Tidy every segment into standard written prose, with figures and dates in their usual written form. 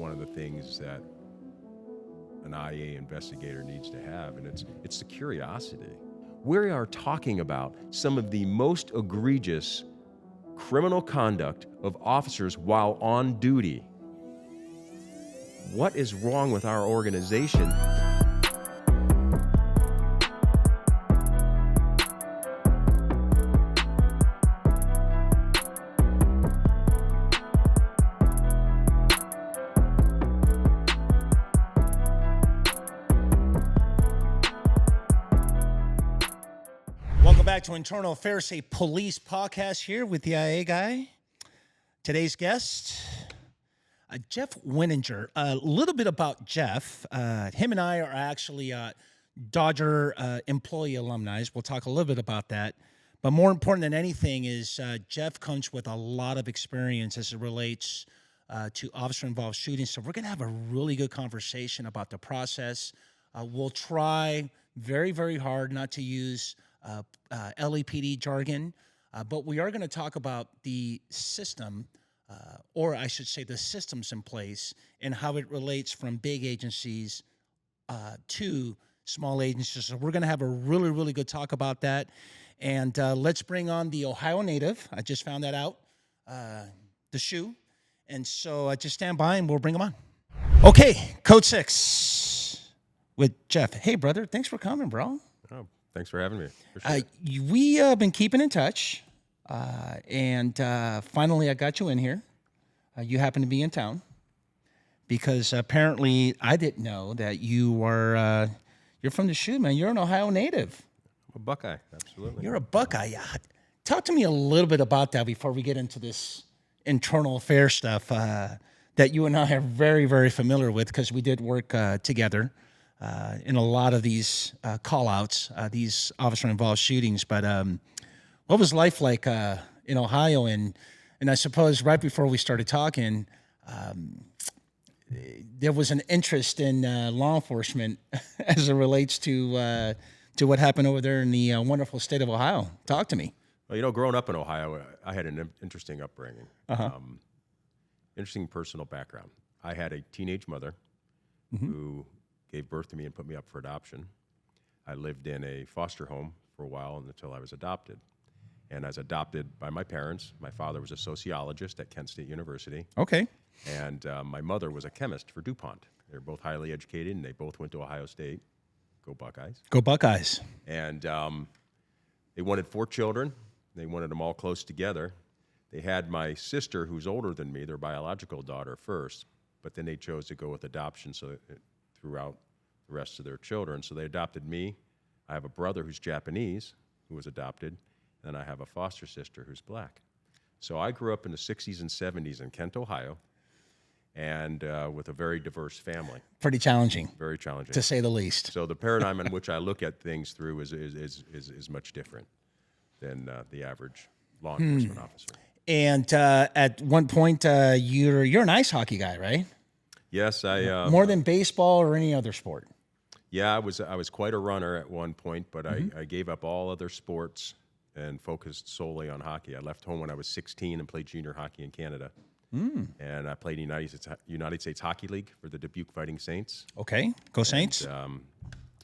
one of the things that an IA investigator needs to have, and it's the curiosity. We are talking about some of the most egregious criminal conduct of officers while on duty. What is wrong with our organization? Welcome back to Internal Affairs, a police podcast here with the IA guy. Today's guest, Jeff Wenninger. A little bit about Jeff. Him and I are actually Dodger employee alumni. We'll talk a little bit about that. But more important than anything is Jeff comes with a lot of experience as it relates to officer-involved shootings. So we're going to have a really good conversation about the process. We'll try very, very hard not to use LAPD jargon, but we are going to talk about the system, or I should say the systems in place and how it relates from big agencies to small agencies. So we're going to have a really, really good talk about that. And let's bring on the Ohio native. I just found that out, the shoe. And so just stand by and we'll bring him on. Okay, Code 6 with Jeff. Hey, brother, thanks for coming, bro. Oh, thanks for having me. Appreciate it. We have been keeping in touch, and finally I got you in here. You happen to be in town because apparently I didn't know that you are you're from the shoe, man. You're an Ohio native. I'm a Buckeye, absolutely. You're a Buckeye. Talk to me a little bit about that before we get into this internal affairs stuff that you and I are very, very familiar with because we did work together. In a lot of these call-outs, these officer-involved shootings. But what was life like in Ohio? And I suppose right before we started talking, there was an interest in law enforcement as it relates to what happened over there in the wonderful state of Ohio. Talk to me. Well, growing up in Ohio, I had an interesting upbringing, interesting personal background. I had a teenage mother who gave birth to me and put me up for adoption. I lived in a foster home for a while until I was adopted. And I was adopted by my parents. My father was a sociologist at Kent State University. Okay. And my mother was a chemist for DuPont. They were both highly educated, and they both went to Ohio State. Go Buckeyes. Go Buckeyes. And they wanted 4 children. They wanted them all close together. They had my sister, who's older than me, their biological daughter, first. But then they chose to go with adoption, so throughout the rest of their children. So they adopted me. I have a brother who's Japanese who was adopted, and I have a foster sister who's black. So I grew up in the 60s and 70s in Kent, Ohio, and with a very diverse family. Pretty challenging. Very challenging. To say the least. So the paradigm in which I look at things through is much different than the average law enforcement officer. And at one point, you're an ice hockey guy, right? Yes, I more than baseball or any other sport. Yeah, I was quite a runner at one point, but I gave up all other sports and focused solely on hockey. I left home when I was 16 and played junior hockey in Canada. And I played United States Hockey League for the Dubuque Fighting Saints. Okay, go Saints.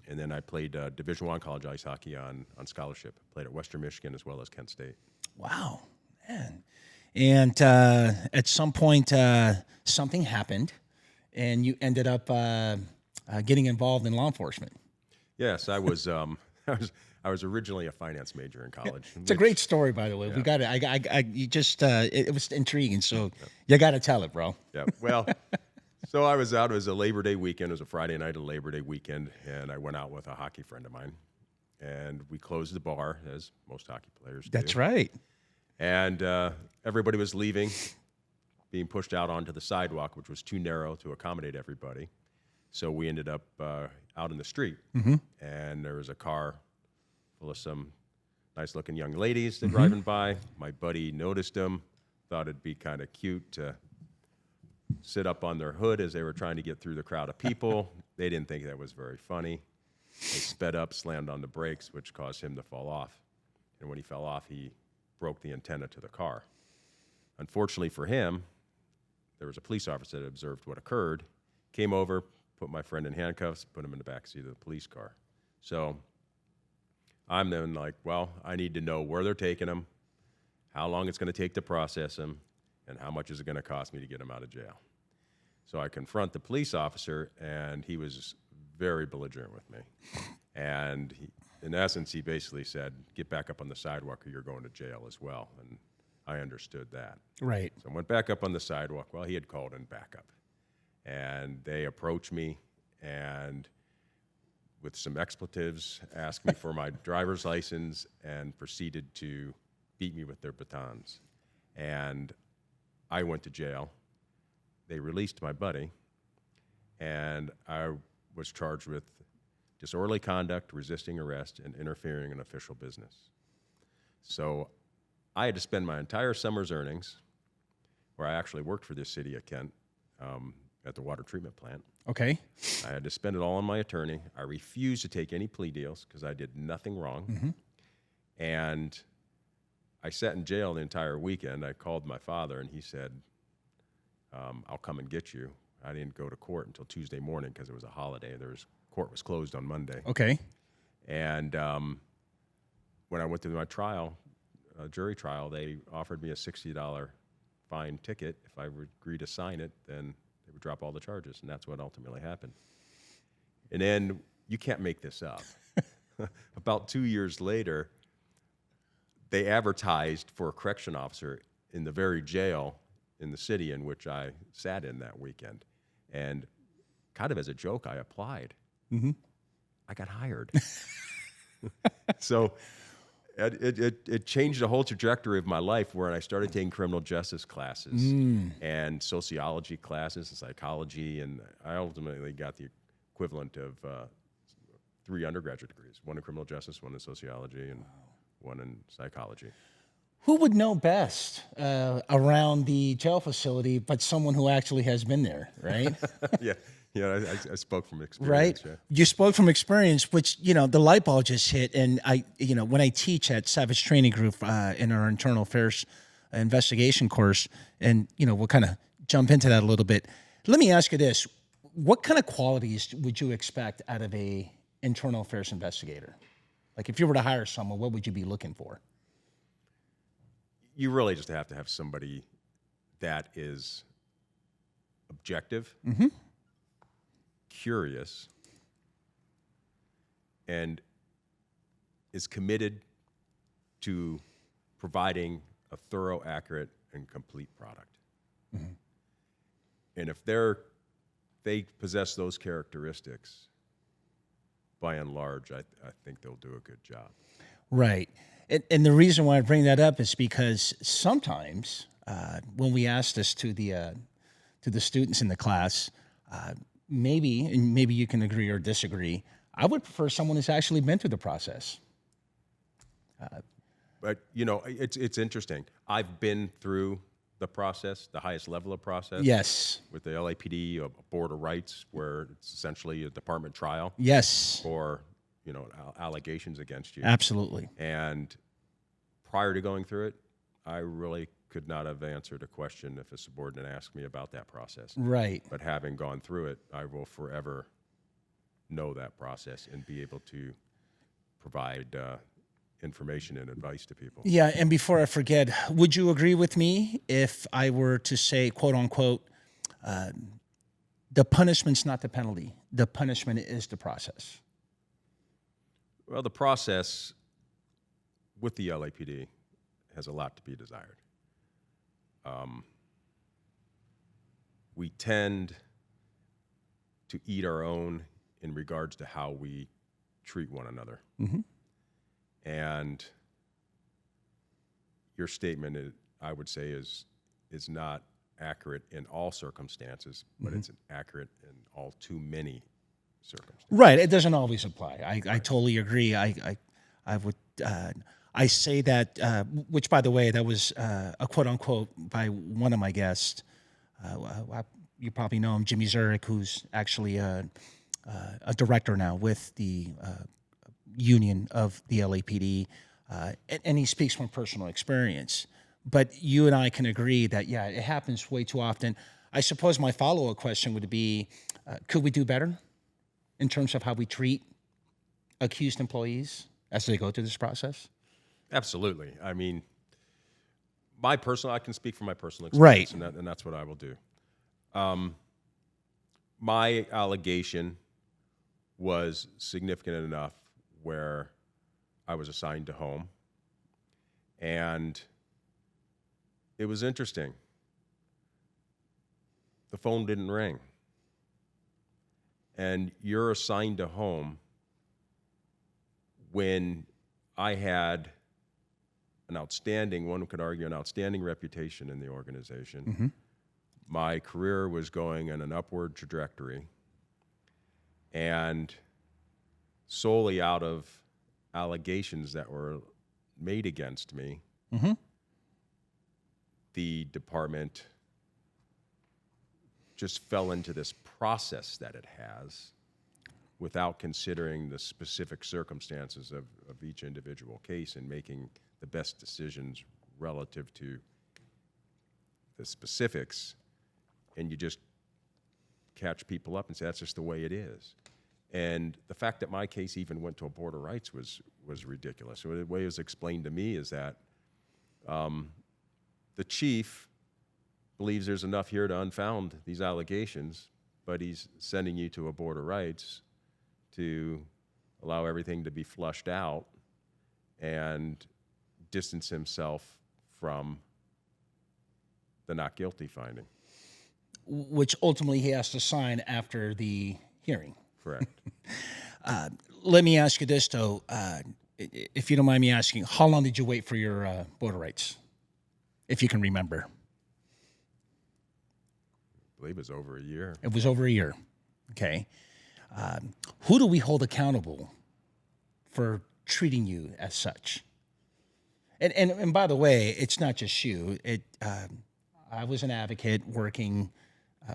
And then I played Division I college ice hockey on scholarship. Played at Western Michigan as well as Kent State. Wow, man. And at some point, something happened. And you ended up getting involved in law enforcement. Yes, I was. I was originally a finance major in college. It's a great story, by the way. Yeah. We got it. You just it was intriguing, so you got to tell it, bro. Yeah. Well, so I was out. It was a Labor Day weekend. It was a Friday night, a Labor Day weekend, and I went out with a hockey friend of mine, and we closed the bar as most hockey players do. That's right. And everybody was leaving, being pushed out onto the sidewalk, which was too narrow to accommodate everybody. So we ended up out in the street, and there was a car full of some nice-looking young ladies that driving by. My buddy noticed them, thought it'd be kind of cute to sit up on their hood as they were trying to get through the crowd of people. They didn't think that was very funny. They sped up, slammed on the brakes, which caused him to fall off. And when he fell off, he broke the antenna to the car. Unfortunately for him, there was a police officer that observed what occurred, came over, put my friend in handcuffs, put him in the backseat of the police car. So I'm then like, well, I need to know where they're taking him, how long it's going to take to process him, and how much is it going to cost me to get him out of jail. So I confront the police officer, and he was very belligerent with me. And in essence, he basically said, get back up on the sidewalk or you're going to jail as well. And I understood that. Right. So I went back up on the sidewalk. Well, he had called in backup. And they approached me and with some expletives, asked me for my driver's license and proceeded to beat me with their batons. And I went to jail. They released my buddy, and I was charged with disorderly conduct, resisting arrest, and interfering in official business. So I had to spend my entire summer's earnings, where I actually worked for this city of Kent, at the water treatment plant. Okay. I had to spend it all on my attorney. I refused to take any plea deals because I did nothing wrong. Mm-hmm. And I sat in jail the entire weekend. I called my father, and he said, I'll come and get you. I didn't go to court until Tuesday morning because it was a holiday. Court was closed on Monday. Okay. And when I went to my trial, jury trial, they offered me a $60 fine ticket. If I would agree to sign it, then they would drop all the charges, and that's what ultimately happened. And then you can't make this up. About 2 years later, they advertised for a correction officer in the very jail in the city in which I sat in that weekend. And kind of as a joke, I applied. Mm-hmm. I got hired. So it changed the whole trajectory of my life, where I started taking criminal justice classes and sociology classes and psychology, and I ultimately got the equivalent of 3 undergraduate degrees, 1 in criminal justice, 1 in sociology, and 1 in psychology. Who would know best around the jail facility but someone who actually has been there, right? Yeah, I spoke from experience. Right. Yeah. You spoke from experience, which, the light bulb just hit. And when I teach at Savage Training Group in our internal affairs investigation course, and, we'll kind of jump into that a little bit. Let me ask you this. What kind of qualities would you expect out of a internal affairs investigator? Like if you were to hire someone, what would you be looking for? You really just have to have somebody that is objective, curious, and is committed to providing a thorough, accurate, and complete product. And if they possess those characteristics, by and large, I think they'll do a good job. Right. And the reason why I bring that up is because sometimes when we ask this to the students in the class, maybe you can agree or disagree, I would prefer someone who's actually been through the process. But, it's interesting. I've been through the process, the highest level of process. Yes. With the LAPD, a Board of Rights, where it's essentially a department trial. Yes. For, allegations against you. Absolutely. And prior to going through it, I really could not have answered a question if a subordinate asked me about that process. Right. But having gone through it, I will forever know that process and be able to provide information and advice to people. Yeah, and before I forget, would you agree with me if I were to say, quote unquote, the punishment's not the penalty, the punishment is the process? Well, the process with the LAPD has a lot to be desired. We tend to eat our own in regards to how we treat one another. Mm-hmm. And your statement, I would say, is not accurate in all circumstances, but it's accurate in all too many circumstances. Right. It doesn't always apply. I totally agree. I would I say that, which, by the way, that was a quote unquote by one of my guests. You probably know him, Jimmy Zurich, who's actually a director now with the union of the LAPD, and he speaks from personal experience. But you and I can agree that, yeah, it happens way too often. I suppose my follow-up question would be, could we do better in terms of how we treat accused employees as they go through this process? Absolutely. I mean, I can speak from my personal Right. experience, and that's what I will do. My allegation was significant enough where I was assigned to home, and it was interesting. The phone didn't ring, and you're assigned to home when I had one could argue, an outstanding reputation in the organization. Mm-hmm. My career was going in an upward trajectory, and solely out of allegations that were made against me, Mm-hmm. the department just fell into this process that it has without considering the specific circumstances of each individual case and making the best decisions relative to the specifics. And you just catch people up and say, that's just the way it is. And the fact that my case even went to a board of rights was ridiculous. So the way it was explained to me is that the chief believes there's enough here to unfound these allegations, but he's sending you to a board of rights to allow everything to be flushed out and distance himself from the not guilty finding. Which ultimately he has to sign after the hearing. Correct. Let me ask you this, though. If you don't mind me asking, how long did you wait for your board of rights, if you can remember? I believe it was over a year. It was over a year. Okay. Who do we hold accountable for treating you as such? And by the way, it's not just you. I was an advocate working,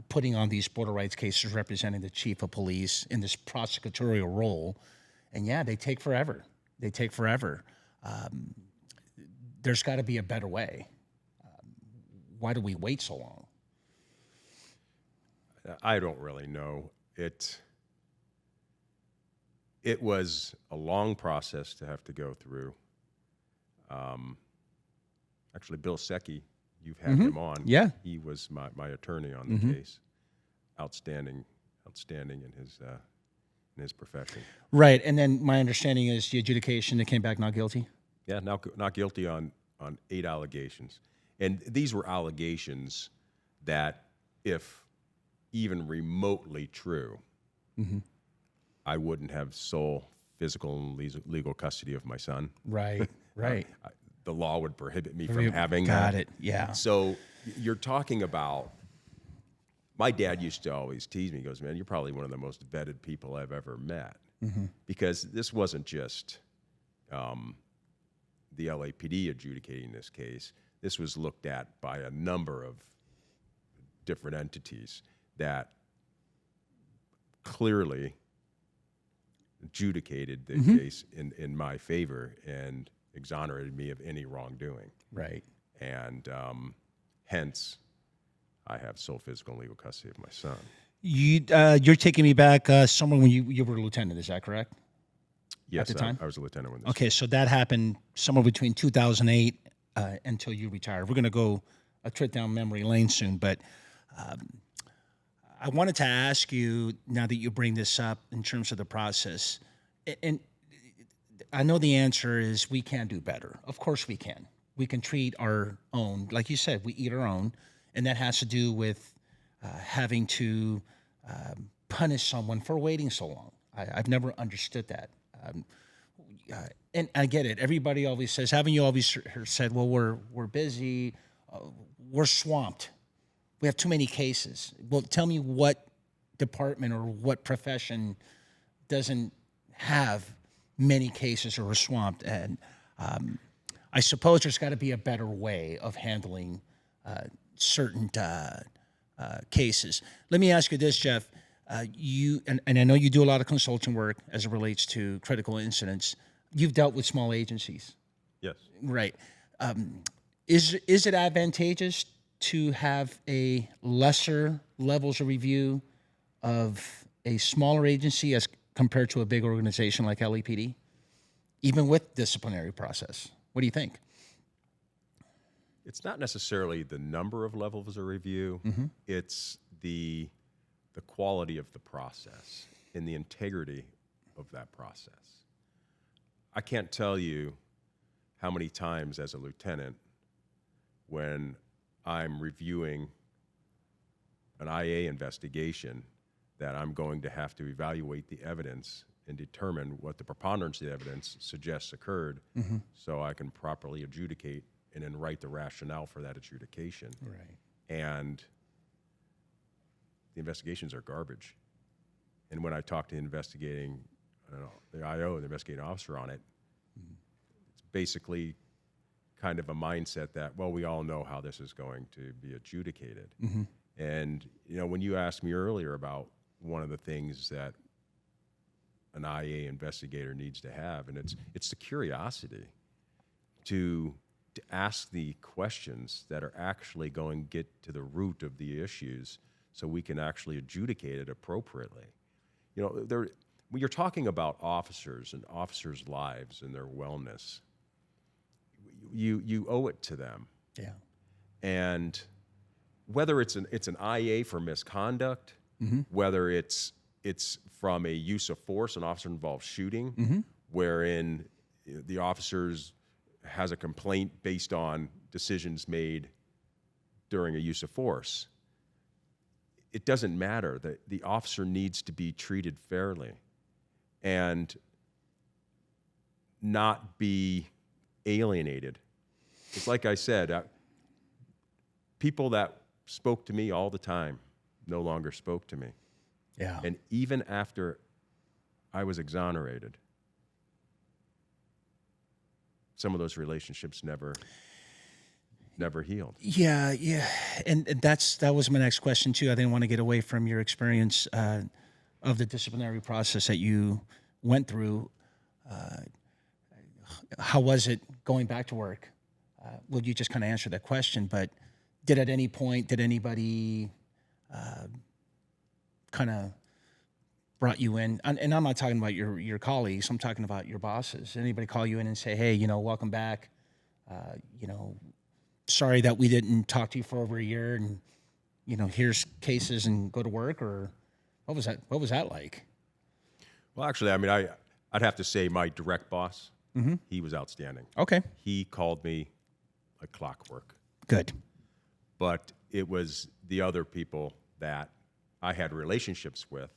putting on these board of rights cases, representing the chief of police in this prosecutorial role. And yeah, they take forever. There's got to be a better way. Why do we wait so long? I don't really know. It was a long process to have to go through. Actually, Bill Secchi, you've had him on. Yeah. He was my attorney on the case. Outstanding in his profession. Right, and then my understanding is the adjudication that came back not guilty. Yeah, not guilty on 8 allegations. And these were allegations that, if even remotely true, I wouldn't have sole physical and legal custody of my son. Right. The law would prohibit me from having Got that. it, yeah. So you're talking about, my dad used to always tease me, he goes, man, you're probably one of the most vetted people I've ever met. Because this wasn't just the LAPD adjudicating this case. This was looked at by a number of different entities that clearly adjudicated the case in my favor and exonerated me of any wrongdoing. Right. And hence, I have sole physical and legal custody of my son. You're taking me back somewhere when you were a lieutenant, is that correct? Yes, at the time? I was a lieutenant when this. Okay, so that happened somewhere between 2008 until you retired. We're going to go a trip down memory lane soon, but I wanted to ask you, now that you bring this up in terms of the process, and I know the answer is we can do better. Of course we can. We can treat our own, like you said, we eat our own, and that has to do with having to punish someone for waiting so long. I've never understood that. And I get it. Everybody always says, haven't you always said, well, we're busy, we're swamped. We have too many cases. Well, tell me what department or what profession doesn't have many cases or are swamped. And I suppose there's got to be a better way of handling certain cases. Let me ask you this, Jeff. And I know you do a lot of consulting work as it relates to critical incidents. You've dealt with small agencies. Yes. Right. Is it advantageous to have a lesser levels of review of a smaller agency as compared to a big organization like LAPD, even with disciplinary process? What do you think? It's not necessarily the number of levels of review. It's the quality of the process and the integrity of that process. I can't tell you how many times as a lieutenant, when I'm reviewing an IA investigation, that I'm going to have to evaluate the evidence and determine what the preponderance of the evidence suggests occurred, so I can properly adjudicate and then write the rationale for that adjudication. Right. And the investigations are garbage. And when I talk to the IO, the investigating officer on it, it's basically kind of a mindset that, well, we all know how this is going to be adjudicated. And, when you asked me earlier about one of the things that an IA investigator needs to have, and it's the curiosity to ask the questions that are actually going to get to the root of the issues so we can actually adjudicate it appropriately. When you're talking about officers and officers' lives and their wellness, you owe it to them. Yeah. And whether it's an IA for misconduct, whether it's from a use of force, an officer-involved shooting, wherein the officers has a complaint based on decisions made during a use of force, it doesn't matter. The officer needs to be treated fairly and not be alienated. It's like I said, people that spoke to me all the time no longer spoke to me. Yeah. And even after I was exonerated, some of those relationships never healed. Yeah, yeah, and that was my next question too. I didn't want to get away from your experience of the disciplinary process that you went through. How was it going back to work? Well, you just kind of answered that question, but did anybody kind of brought you in? And I'm not talking about your colleagues. I'm talking about your bosses. Anybody call you in and say, "Hey, welcome back. Sorry that we didn't talk to you for over a year, and here's cases and go to work," or what was that like? Well, actually, I'd have to say my direct boss, he was outstanding. Okay. He called me like clockwork. Good. But it was the other people that I had relationships with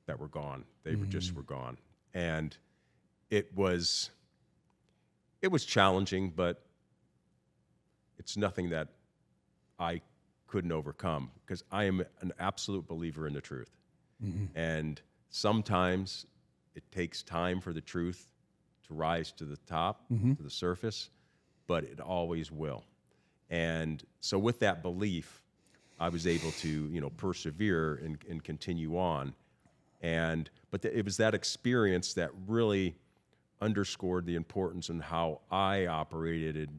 that were gone. They were gone. And it was challenging, but it's nothing that I couldn't overcome, because I am an absolute believer in the truth. And sometimes it takes time for the truth to rise to the top, to the surface, but it always will. And so with that belief, I was able to, persevere and continue on. But it was that experience that really underscored the importance in how I operated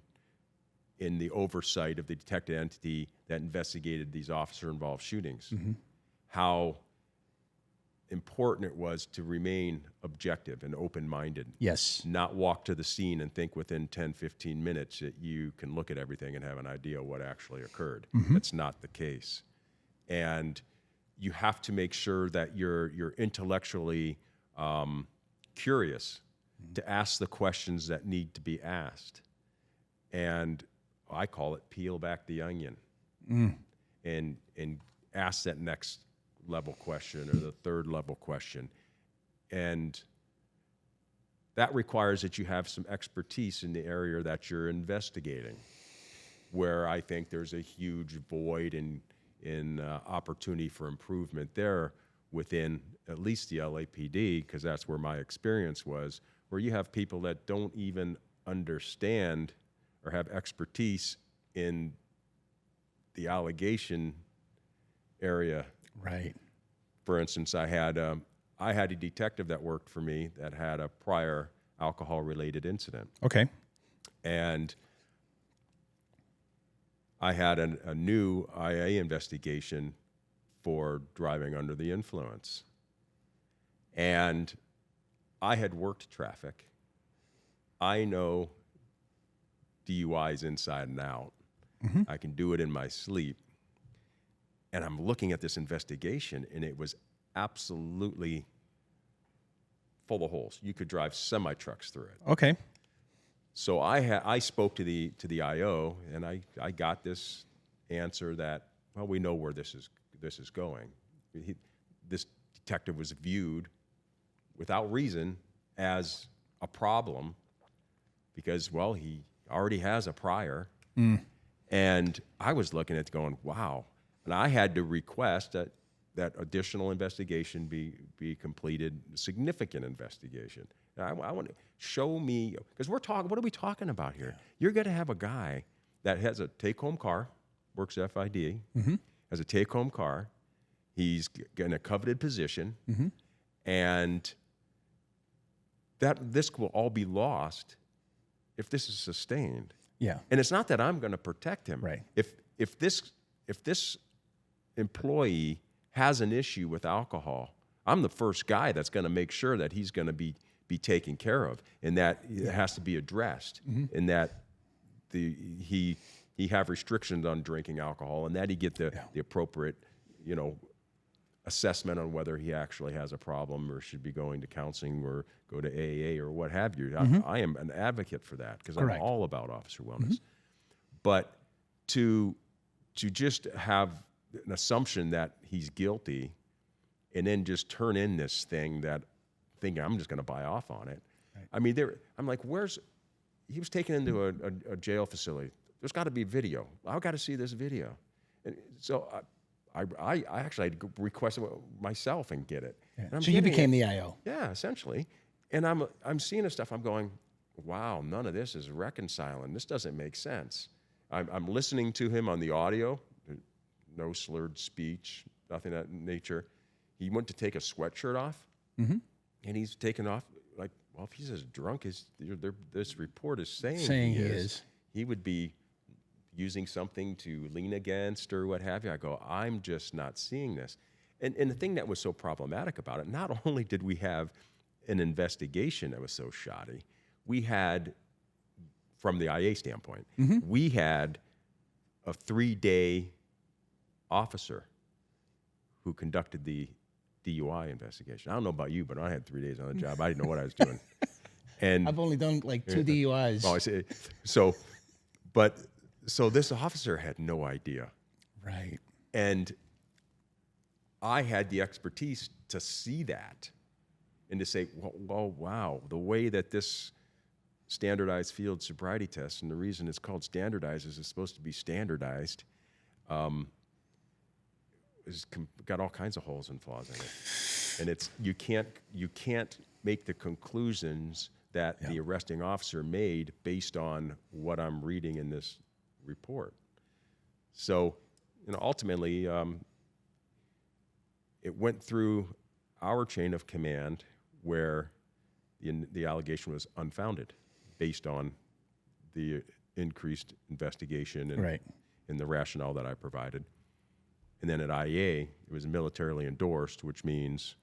in the oversight of the detective entity that investigated these officer-involved shootings. How important it was to remain objective and open-minded. Yes. Not walk to the scene and think within 10, 15 minutes that you can look at everything and have an idea what actually occurred. That's not the case. And you have to make sure that you're intellectually curious to ask the questions that need to be asked. And I call it peel back the onion and ask that next level question or the third level question. And that requires that you have some expertise in the area that you're investigating, where I think there's a huge void in opportunity for improvement there within at least the LAPD, because that's where my experience was, where you have people that don't even understand or have expertise in the allegation area. Right. For instance, I had a detective that worked for me that had a prior alcohol-related incident. Okay. And I had a new IA investigation for driving under the influence. And I had worked traffic. I know DUIs inside and out. Mm-hmm. I can do it in my sleep. And I'm looking at this investigation, and it was absolutely full of holes. You could drive semi-trucks through it. Okay. So I spoke to the IO, and I got this answer that, well, we know where this is going. This detective was viewed without reason as a problem because, well, he already has a prior. And I was looking at it going, wow. And I had to request that additional investigation be completed, significant investigation. Now, I want to show me, because we're talking, what are we talking about here? You're going to have a guy that has a take-home car, works FID, has a take-home car, he's in a coveted position, and this will all be lost if this is sustained. Yeah. And it's not that I'm going to protect him. Right. If this employee has an issue with alcohol, I'm the first guy that's going to make sure that he's going to be taken care of, and that it has to be addressed, and that he have restrictions on drinking alcohol, and that he get the appropriate, assessment on whether he actually has a problem or should be going to counseling or go to AA or what have you. I am an advocate for that because I'm all about officer wellness. But to just have an assumption that he's guilty and then just turn in this thing that thinking I'm just going to buy off on it. Right. I mean, I'm like, he was taken into a jail facility. There's got to be video. I've got to see this video. And so I actually had requested myself and get it. Yeah. And so you became the IO. Yeah, essentially. And I'm seeing this stuff. I'm going, wow, none of this is reconciling. This doesn't make sense. I'm listening to him on the audio, no slurred speech, nothing of that nature. He went to take a sweatshirt off, and he's taken off like, well, if he's as drunk as this report is saying he is, he would be using something to lean against or what have you. I go, I'm just not seeing this. And the thing that was so problematic about it, not only did we have an investigation that was so shoddy, we had, from the IA standpoint, we had a 3-day officer who conducted the DUI investigation. I don't know about you, but I had 3 days on the job. I didn't know what I was doing. And I've only done like 2 DUIs. Oh, I see. So this officer had no idea. Right. And I had the expertise to see that and to say, well, wow, the way that this standardized field sobriety test, and the reason it's called standardized is it's supposed to be standardized, got all kinds of holes and flaws in it. And you can't make the conclusions that the arresting officer made based on what I'm reading in this report. So, ultimately, it went through our chain of command where the allegation was unfounded based on the increased investigation and the rationale that I provided. And then at IA, it was militarily endorsed, which means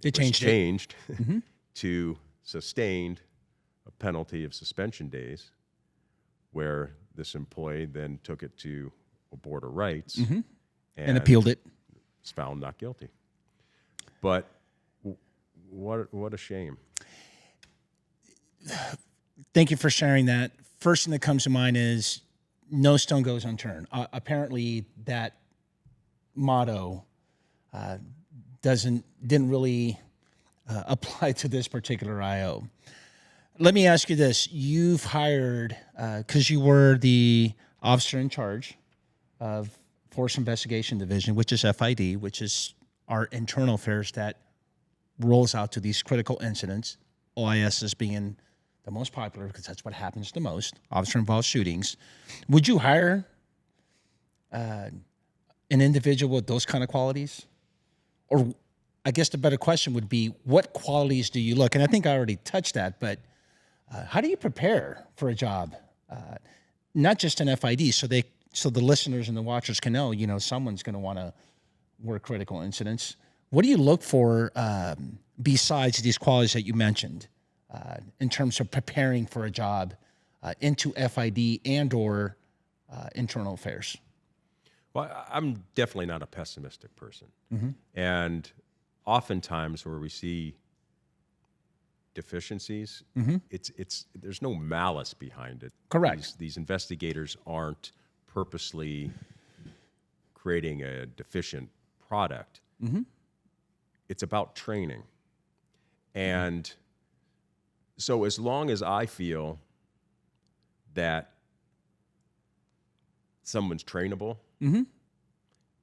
it changed to sustained, a penalty of suspension days, where this employee then took it to a board of rights and appealed it. Was found not guilty. But what a shame. Thank you for sharing that. First thing that comes to mind is no stone goes unturned. Apparently, that motto didn't really apply to this particular IO. Let me ask you this. You've hired, because you were the officer in charge of Force Investigation Division, which is FID, which is our internal affairs that rolls out to these critical incidents, OISs being the most popular because that's what happens the most, officer-involved shootings. Would you hire an individual with those kind of qualities? Or I guess the better question would be, what qualities do you look? And I think I already touched that, but how do you prepare for a job? Not just an FID, so so the listeners and the watchers can know, someone's going to want to work critical incidents. What do you look for besides these qualities that you mentioned in terms of preparing for a job into FID and or internal affairs? Well, I'm definitely not a pessimistic person. And oftentimes where we see deficiencies, there's no malice behind it. Correct. These investigators aren't purposely creating a deficient product. It's about training. And so as long as I feel that someone's trainable and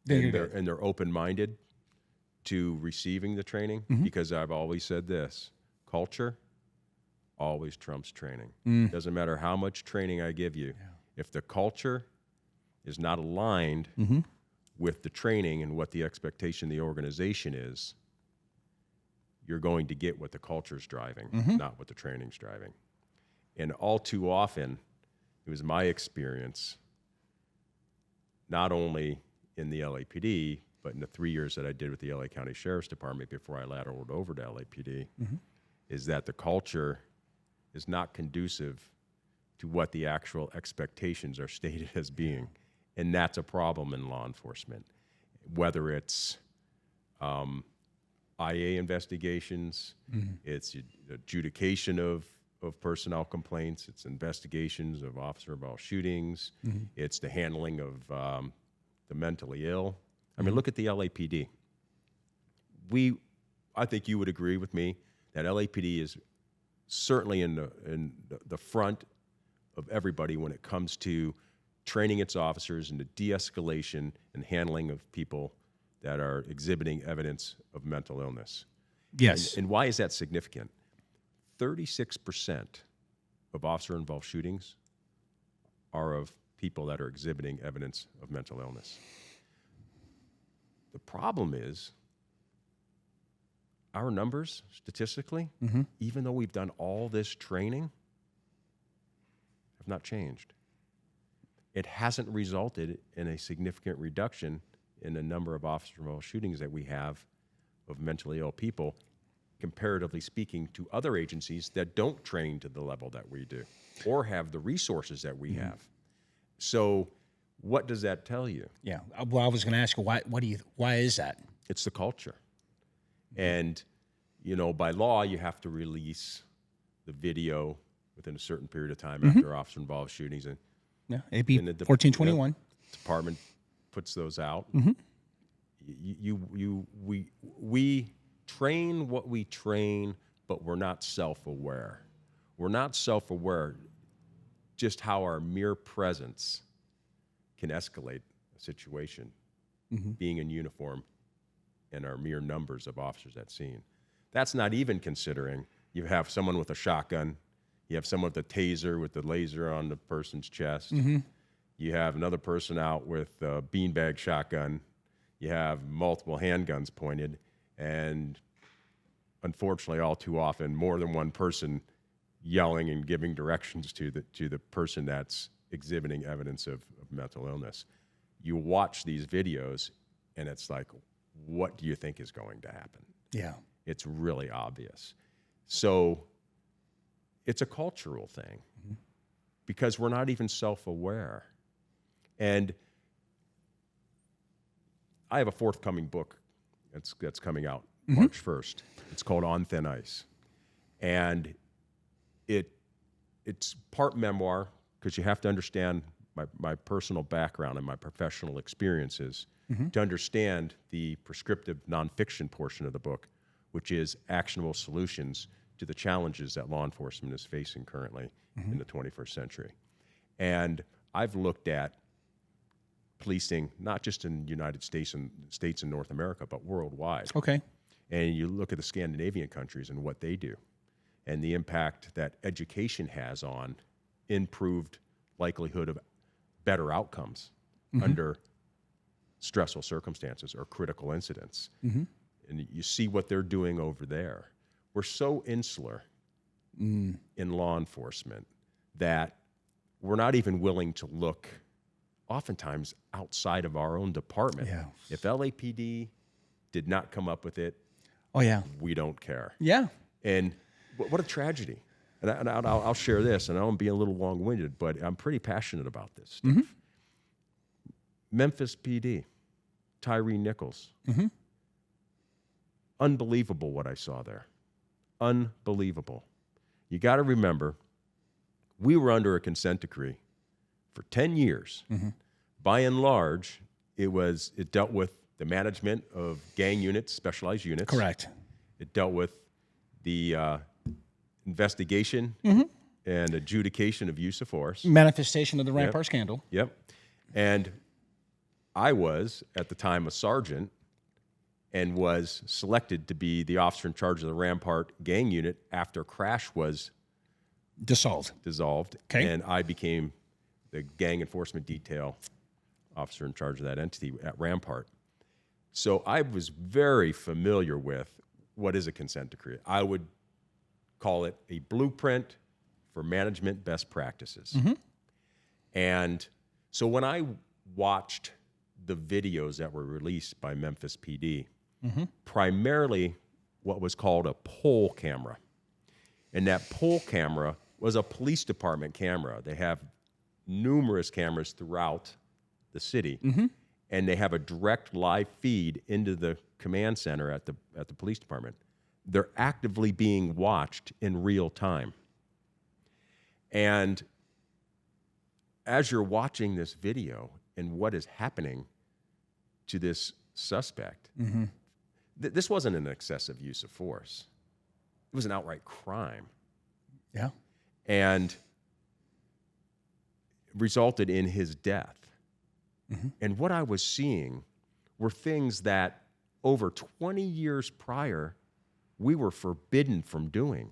they're open-minded to receiving the training, because I've always said this, culture always trumps training. Doesn't matter how much training I give you. If the culture is not aligned with the training and what the expectation of the organization is, you're going to get what the culture's driving, not what the training's driving. And all too often, it was my experience, not only in the LAPD, but in the 3 years that I did with the LA County Sheriff's Department before I lateraled over to LAPD, is that the culture is not conducive to what the actual expectations are stated as being. And that's a problem in law enforcement. Whether it's IA investigations, it's adjudication of personnel complaints, it's investigations of officer-involved shootings, it's the handling of the mentally ill. I mean, look at the LAPD. I think you would agree with me that LAPD is certainly in the front of everybody when it comes to training its officers in the de-escalation and handling of people that are exhibiting evidence of mental illness. Yes. And why is that significant? 36% of officer-involved shootings are of people that are exhibiting evidence of mental illness. The problem is our numbers, statistically, even though we've done all this training, have not changed. It hasn't resulted in a significant reduction in the number of officer-involved shootings that we have of mentally ill people, comparatively speaking to other agencies that don't train to the level that we do or have the resources that we have. So what does that tell you? Yeah. Well, I was going to ask you, why is that? It's the culture. And, by law, you have to release the video within a certain period of time after officer-involved shootings. And Yeah, AB 1421. Department puts those out. We train what we train, but we're not self-aware. We're not self-aware just how our mere presence can escalate a situation, being in uniform and our mere numbers of officers at scene. That's not even considering you have someone with a shotgun, you have someone with a taser with the laser on the person's chest, you have another person out with a beanbag shotgun, you have multiple handguns pointed, and unfortunately, all too often, more than one person yelling and giving directions to the person that's exhibiting evidence of mental illness. You watch these videos, and it's like, what do you think is going to happen? Yeah. It's really obvious. So it's a cultural thing because we're not even self-aware. And I have a forthcoming book that's coming out March 1st. It's called On Thin Ice. And it's part memoir because you have to understand my personal background and my professional experiences to understand the prescriptive nonfiction portion of the book, which is actionable solutions to the challenges that law enforcement is facing currently in the 21st century. And I've looked at policing, not just in the United States and North America, but worldwide. Okay. And you look at the Scandinavian countries and what they do and the impact that education has on improved likelihood of better outcomes under stressful circumstances or critical incidents. And you see what they're doing over there. We're so insular in law enforcement that we're not even willing to look oftentimes outside of our own department. Yeah. If LAPD did not come up with it, Oh, yeah. we don't care. Yeah. And what a tragedy. And I'll share this, and I don't be a little long-winded, but I'm pretty passionate about this stuff. Mm-hmm. Memphis PD, Tyre Nichols. Mm-hmm. Unbelievable what I saw there. Unbelievable. You got to remember, we were under a consent decree for 10 years. Mm-hmm. By and large, it dealt with the management of gang units, specialized units. Correct. It dealt with the investigation and adjudication of use of force. Manifestation of the Rampart scandal. Yep. And I was, at the time, a sergeant and was selected to be the officer in charge of the Rampart gang unit after Crash was Dissolved. Okay. And I became the gang enforcement detail officer in charge of that entity at Rampart. So I was very familiar with what is a consent decree. I would call it a blueprint for management best practices. Mm-hmm. And so when I watched the videos that were released by Memphis PD, primarily what was called a poll camera. And that poll camera was a police department camera. They have numerous cameras throughout the city, and they have a direct live feed into the command center at the police department. They're actively being watched in real time. And as you're watching this video and what is happening to this suspect, this wasn't an excessive use of force. It was an outright crime. Yeah. And resulted in his death. And what I was seeing were things that over 20 years prior, we were forbidden from doing.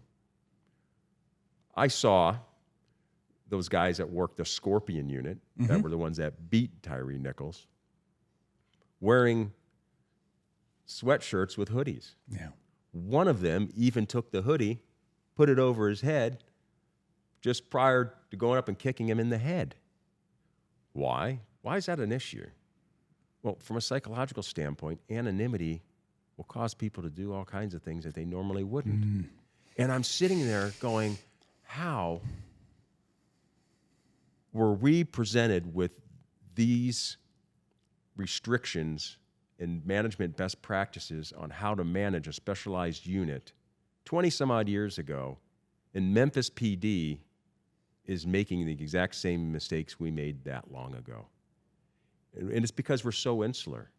I saw those guys that worked the Scorpion unit, that were the ones that beat Tyre Nichols, wearing sweatshirts with hoodies. Yeah. One of them even took the hoodie, put it over his head, just prior to going up and kicking him in the head. Why? Why is that an issue? Well, from a psychological standpoint, anonymity will cause people to do all kinds of things that they normally wouldn't. And I'm sitting there going, how were we presented with these restrictions and management best practices on how to manage a specialized unit 20 some odd years ago, and Memphis PD is making the exact same mistakes we made that long ago? And it's because we're so insular.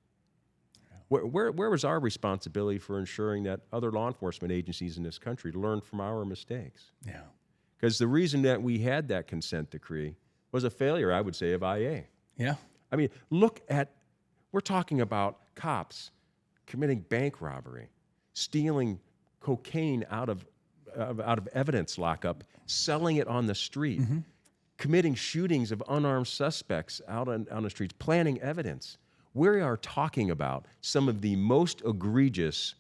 Where was our responsibility for ensuring that other law enforcement agencies in this country learn from our mistakes? Yeah. Because the reason that we had that consent decree was a failure, I would say, of IA. Yeah. I mean, we're talking about cops committing bank robbery, stealing cocaine out of evidence lockup, selling it on the street, committing shootings of unarmed suspects out on the streets, planting evidence. We are talking about some of the most egregious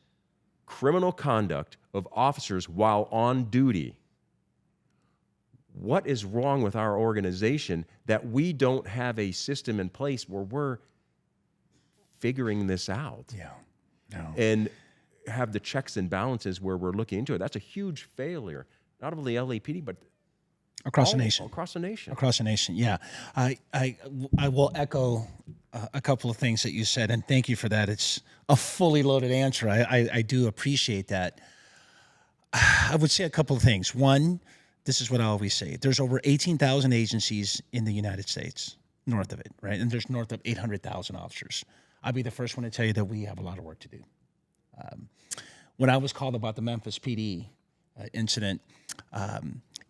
criminal conduct of officers while on duty. What is wrong with our organization that we don't have a system in place where we're figuring this out? Yeah. No. And have the checks and balances where we're looking into it. That's a huge failure, not only LAPD, but Across the nation. Across the nation. Across the nation, yeah. I will echo a couple of things that you said, and thank you for that. It's a fully loaded answer. I do appreciate that. I would say a couple of things. One, this is what I always say. There's over 18,000 agencies in the United States, north of it, right? And there's north of 800,000 officers. I'll be the first one to tell you that we have a lot of work to do. When I was called about the Memphis PD incident,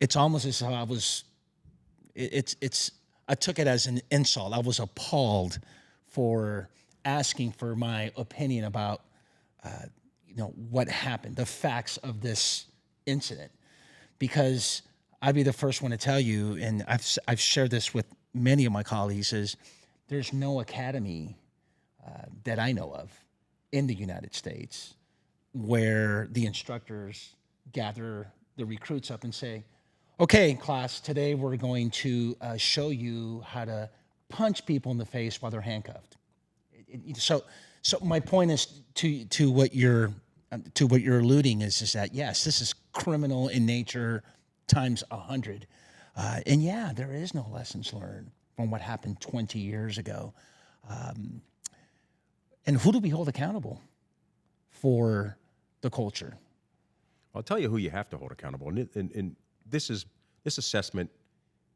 it's almost as though I took it as an insult. I was appalled for asking for my opinion about, what happened, the facts of this incident, because I'd be the first one to tell you, and I've shared this with many of my colleagues, is there's no academy that I know of in the United States where the instructors gather the recruits up and say, okay, class, today we're going to show you how to punch people in the face while they're handcuffed. So my point is to what you're alluding is that yes, this is criminal in nature times 100, and yeah, there is no lessons learned from what happened 20 years ago. And who do we hold accountable for the culture? I'll tell you who you have to hold accountable, and this assessment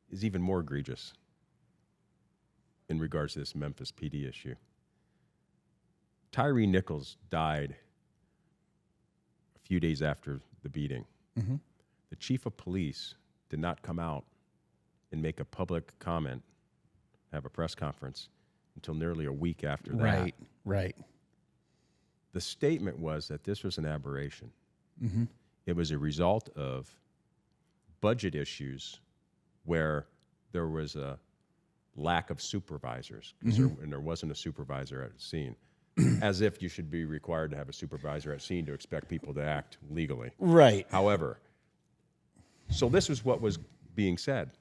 is even more egregious in regards to this Memphis PD issue. Tyre Nichols died a few days after the beating. Mm-hmm. The chief of police did not come out and make a public comment, have a press conference, until nearly a week after that. Right. The statement was that this was an aberration. Mm-hmm. It was a result of budget issues where there was a lack of supervisors, and there wasn't a supervisor at the scene. As if you should be required to have a supervisor at scene to expect people to act legally. Right. However, so this is what was being said.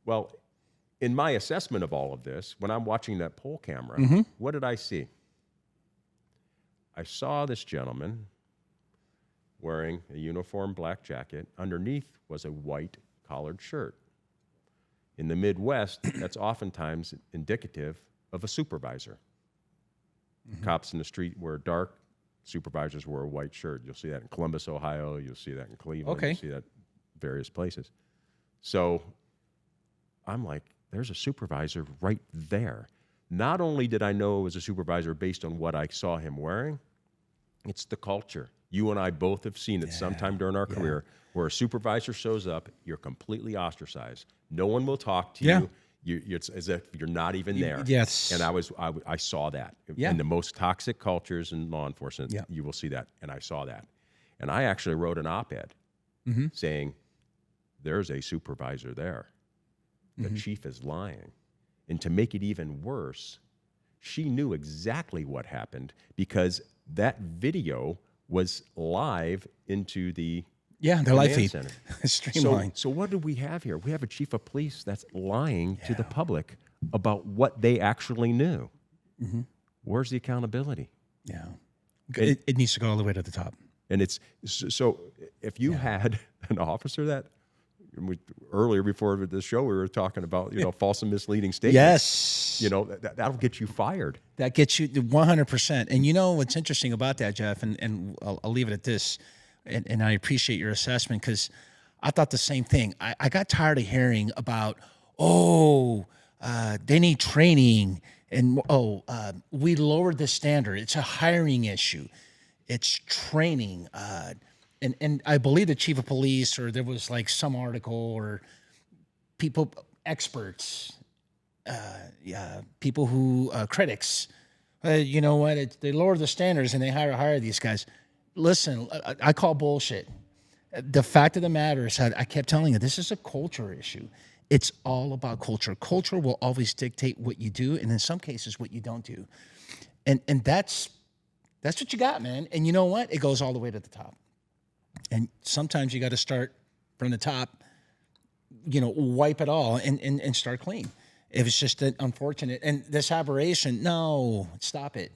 Well, in my assessment of all of this, when I'm watching that poll camera, what did I see? I saw this gentleman wearing a uniform black jacket. Underneath was a white collared shirt. In the Midwest, that's oftentimes indicative of a supervisor. Cops in the street wear dark, supervisors wear a white shirt. You'll see that in Columbus, Ohio. You'll see that in Cleveland. Okay. You'll see that various places. So I'm like, there's a supervisor right there. Not only did I know it was a supervisor based on what I saw him wearing, it's the culture. You and I both have seen it sometime during our career where a supervisor shows up, you're completely ostracized. No one will talk to you. It's as if you're not even there. Yes. And I saw that. Yeah. In the most toxic cultures in law enforcement, you will see that. And I saw that. And I actually wrote an op-ed saying, there's a supervisor there. The chief is lying. And to make it even worse, she knew exactly what happened because that video was live into the live feed. center. Streamline. So what do we have here? We have a chief of police that's lying to the public about what they actually knew. Where's the accountability? Yeah. It needs to go all the way to the top. And it's so if you had an officer that earlier before the show we were talking about false and misleading statements. Yes. That'll get you fired. That gets you 100%. And you know what's interesting about that, Jeff, and I'll leave it at this, and I appreciate your assessment because I thought the same thing. I got tired of hearing about, they need training, and we lowered the standard. It's a hiring issue. It's training. And I believe the chief of police, or there was like some article, or people, experts, people who, critics, you know what, they lower the standards and they hire these guys. Listen, I call bullshit. The fact of the matter is that I kept telling you, this is a culture issue. It's all about culture. Culture will always dictate what you do, and in some cases, what you don't do. And that's what you got, man. And you know what? It goes all the way to the top. And sometimes you got to start from the top, wipe it all and start clean. It was just unfortunate. And this aberration, no, stop it.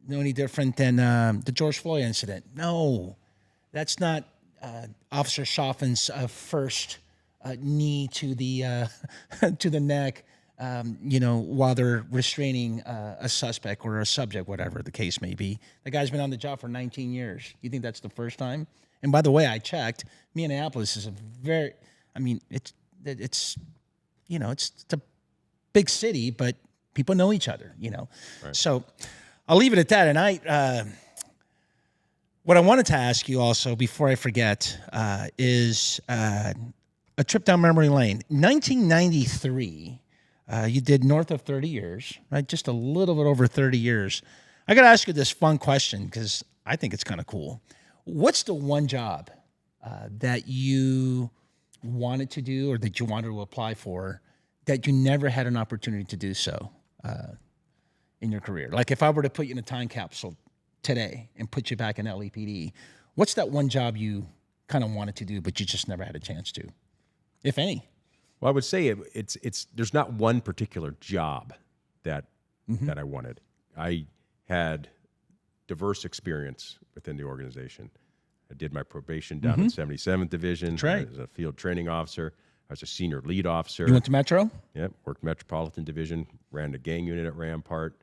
No any different than the George Floyd incident. No, that's not Officer Chauvin's first knee to the to the neck, while they're restraining a suspect or a subject, whatever the case may be. The guy's been on the job for 19 years. You think that's the first time? And by the way, I checked. Minneapolis is it's a big city, but people know each other, Right. So I'll leave it at that. And what I wanted to ask you also before I forget is a trip down memory lane. 1993. You did north of 30 years, right? Just a little bit over 30 years. I got to ask you this fun question because I think it's kind of cool. What's the one job that you wanted to do or that you wanted to apply for that you never had an opportunity to do so in your career? Like if I were to put you in a time capsule today and put you back in LAPD, what's that one job you kind of wanted to do but you just never had a chance to, if any? Well, I would say it's there's not one particular job that I wanted. I had diverse experience within the organization. I did my probation down in 77th Division. That's right. I was a field training officer. I was a senior lead officer. You went to Metro? Yep, worked Metropolitan Division, ran the gang unit at Rampart,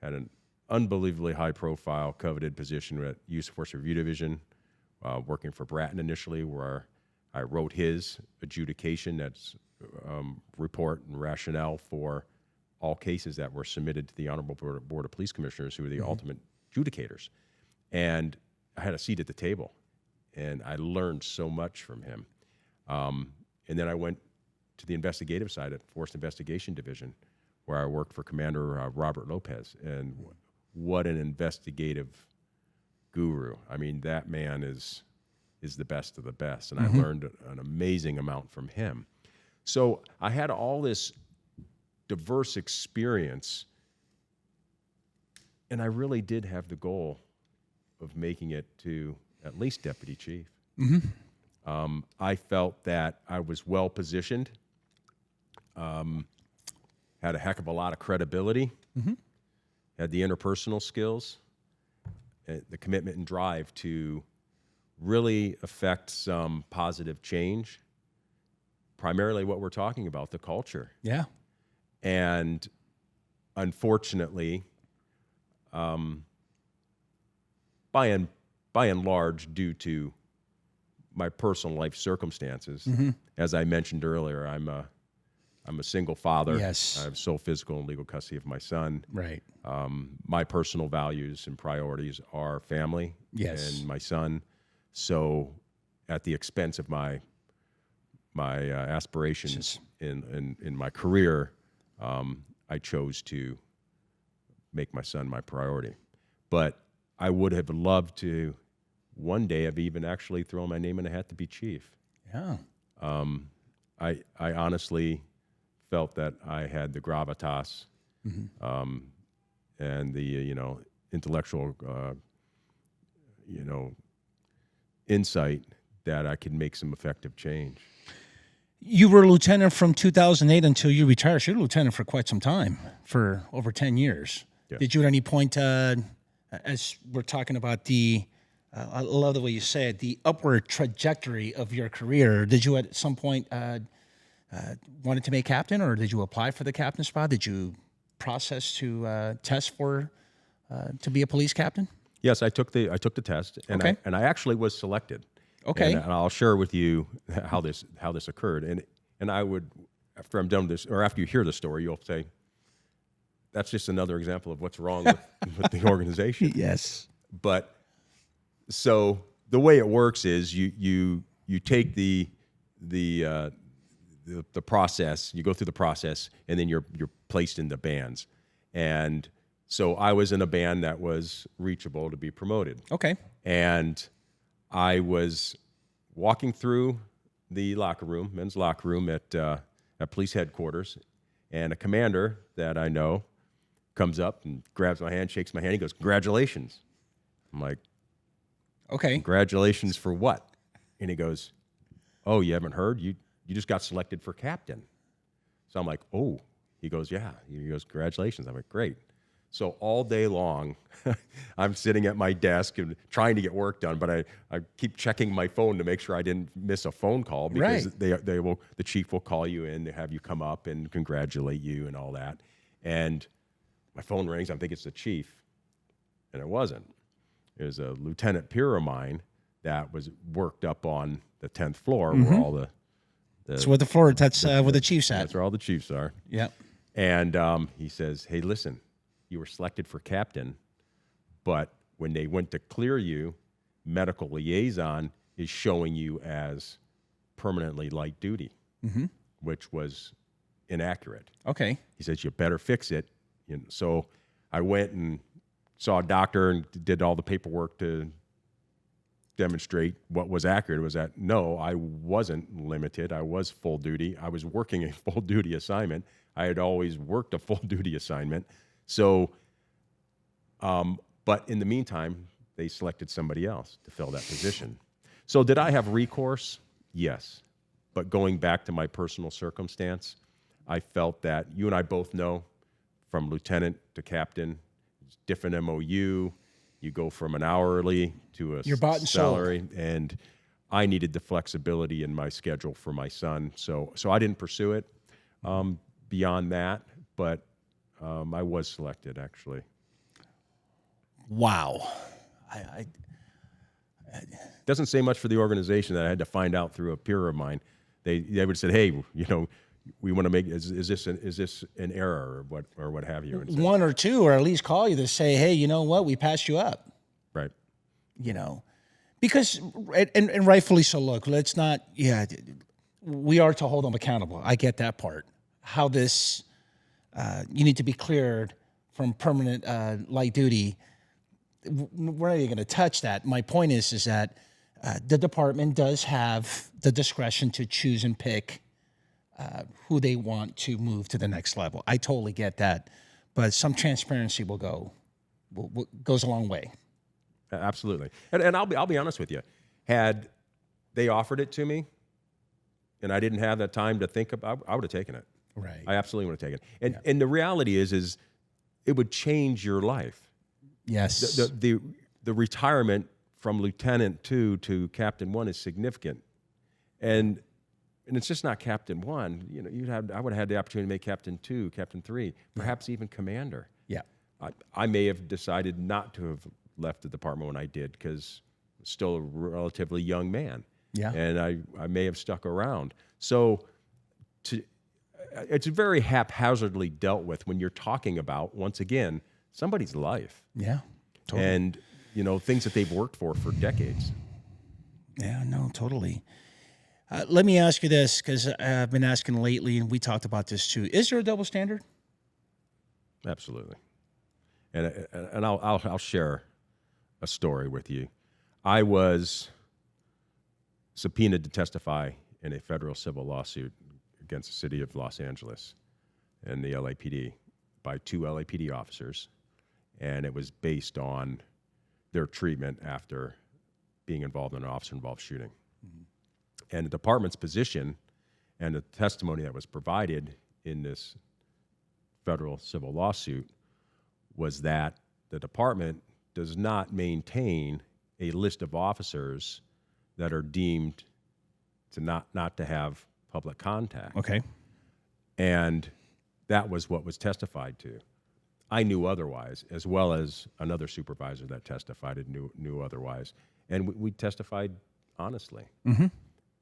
had an unbelievably high-profile, coveted position at Use Force Review Division, working for Bratton initially, where I wrote his adjudication, that's report and rationale for all cases that were submitted to the Honorable Board of Police Commissioners, who were the ultimate adjudicators. And I had a seat at the table, and I learned so much from him. And then I went to the investigative side at Force Investigation Division, where I worked for Commander Robert Lopez. And what an investigative guru. I mean, that man is the best of the best. And I learned an amazing amount from him. So I had all this diverse experience, and I really did have the goal of making it to at least deputy chief. I felt that I was well positioned, had a heck of a lot of credibility, had the interpersonal skills, the commitment and drive to really affect some positive change, primarily what we're talking about, the culture. Yeah. And unfortunately, by and large, due to my personal life circumstances, as I mentioned earlier, I'm a single father. Yes. I have sole physical and legal custody of my son. Right. My personal values and priorities are family Yes. and my son. So, at the expense of my aspirations in my career, I chose to make my son my priority. But I would have loved to one day have even actually thrown my name in a hat to be chief. Yeah. I honestly felt that I had the gravitas and the intellectual insight that I could make some effective change. You were a lieutenant from 2008 until you retired. So you were a lieutenant for quite some time, for over 10 years. Yeah. Did you at any point, as we're talking about I love the way you say it, the upward trajectory of your career, did you at some point wanted to make captain, or did you apply for the captain spot? Did you process to test for to be a police captain? Yes, I took the test, and Okay. I actually was selected. Okay. And I'll share with you how this occurred. And I would, after I'm done with this, or after you hear the story, you'll say, that's just another example of what's wrong with the organization. Yes. But so the way it works is you take the process, you go through the process, and then you're placed in the bands. And so I was in a band that was reachable to be promoted. Okay. And I was walking through the locker room, men's locker room at police headquarters, and a commander that I know comes up and grabs my hand, shakes my hand. He goes, "Congratulations." I'm like, Okay. "Congratulations for what?" And he goes, "Oh, you haven't heard? You just got selected for captain." So I'm like, "Oh." He goes, "Yeah." He goes, "Congratulations." I'm like, "Great." So all day long, I'm sitting at my desk and trying to get work done, but I keep checking my phone to make sure I didn't miss a phone call, because Right. the chief will call you in to have you come up and congratulate you and all that. And my phone rings. I'm thinking it's the chief, and it wasn't. It was a lieutenant peer of mine that was worked up on the 10th floor where all the That's where the floor. That's where the chief's at. that's where all the chiefs are. Yep. And he says, "Hey, listen, you were selected for captain, but when they went to clear you, medical liaison is showing you as permanently light duty," which was inaccurate. Okay. He says, "You better fix it." So I went and saw a doctor and did all the paperwork to demonstrate what was accurate. It was that, no, I wasn't limited. I was full duty. I was working a full duty assignment. I had always worked a full duty assignment. So, but in the meantime, they selected somebody else to fill that position. So did I have recourse? Yes. But going back to my personal circumstance, I felt that you and I both know from lieutenant to captain, it's different MOU. You go from an hourly to a You're bought and salary, and I needed the flexibility in my schedule for my son. So I didn't pursue it beyond that, but I was selected, actually. Wow. Doesn't say much for the organization that I had to find out through a peer of mine. They would have said, hey, we want to make, is this an error or what have you? And so, One or two, or at least call you to say, hey, you know what? We passed you up. right. Because, and rightfully so, look, let's not, we are to hold them accountable. I get that part. How this, you need to be cleared from permanent light duty. We're not even going to touch that. My point is that the department does have the discretion to choose and pick who they want to move to the next level. I totally get that, but some transparency goes a long way. Absolutely. And I'll be honest with you. Had they offered it to me and I didn't have that time to think about, I would have taken it. Right. I absolutely would have taken it. And the reality is it would change your life. Yes. The retirement from lieutenant 2 to captain 1 is significant. And it's just not captain 1. I would have had the opportunity to make captain 2, captain 3, perhaps even commander. Yeah. I may have decided not to have left the department when I did because I was still a relatively young man. Yeah. And I may have stuck around. So it's very haphazardly dealt with when you're talking about, once again, somebody's life. Yeah. Totally. And, things that they've worked for decades. Yeah, no, totally. Let me ask you this, because I've been asking lately, and we talked about this too. Is there a double standard? Absolutely. And I'll share a story with you. I was subpoenaed to testify in a federal civil lawsuit against the city of Los Angeles and the LAPD by 2 LAPD officers, and it was based on their treatment after being involved in an officer-involved shooting. Mm-hmm. And the department's position and the testimony that was provided in this federal civil lawsuit was that the department does not maintain a list of officers that are deemed to not to have public contact. Okay. And that was what was testified to. I knew otherwise, as well as another supervisor that testified and knew otherwise. And we testified honestly. Mm-hmm.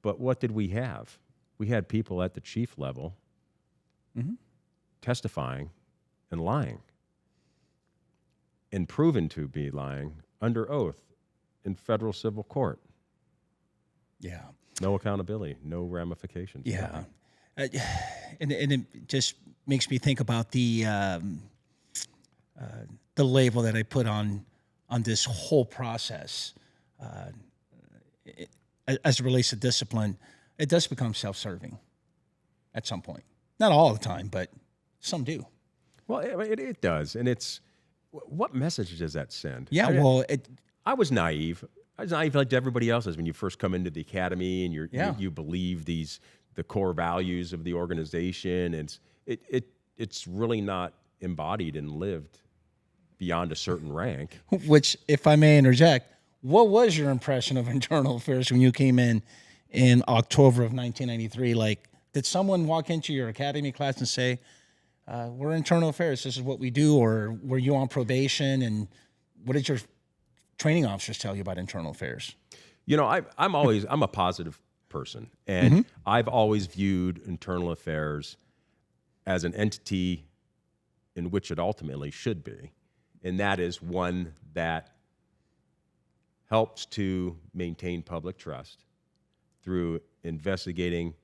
But what did we have? We had people at the chief level testifying and lying and proven to be lying under oath in federal civil court. Yeah. No accountability, no ramifications. Yeah. And it just makes me think about the label that I put on this whole process as it relates to discipline. It does become self-serving at some point. Not all the time, but some do. Well, it does. And what message does that send? Yeah, I was naive. I was naive like everybody else is when you first come into the academy and you believe the core values of the organization. And it's really not embodied and lived beyond a certain rank. Which, if I may interject, what was your impression of internal affairs when you came in October of 1993? Like, did someone walk into your academy class and say, we're internal affairs, this is what we do? Or were you on probation? And what did your training officers tell you about internal affairs? I'm a positive person. And I've always viewed internal affairs as an entity in which it ultimately should be. And that is one that helps to maintain public trust through investigating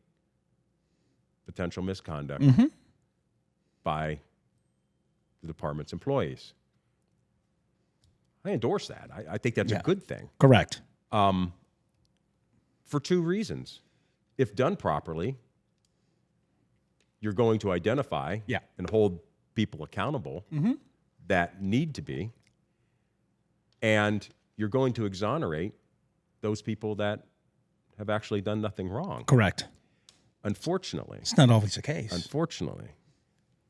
potential misconduct by the department's employees. I endorse that. I think that's a good thing. Correct. For 2 reasons. If done properly, you're going to identify and hold people accountable that need to be, and you're going to exonerate those people that have actually done nothing wrong. Correct. Unfortunately, It's not always the case. unfortunately,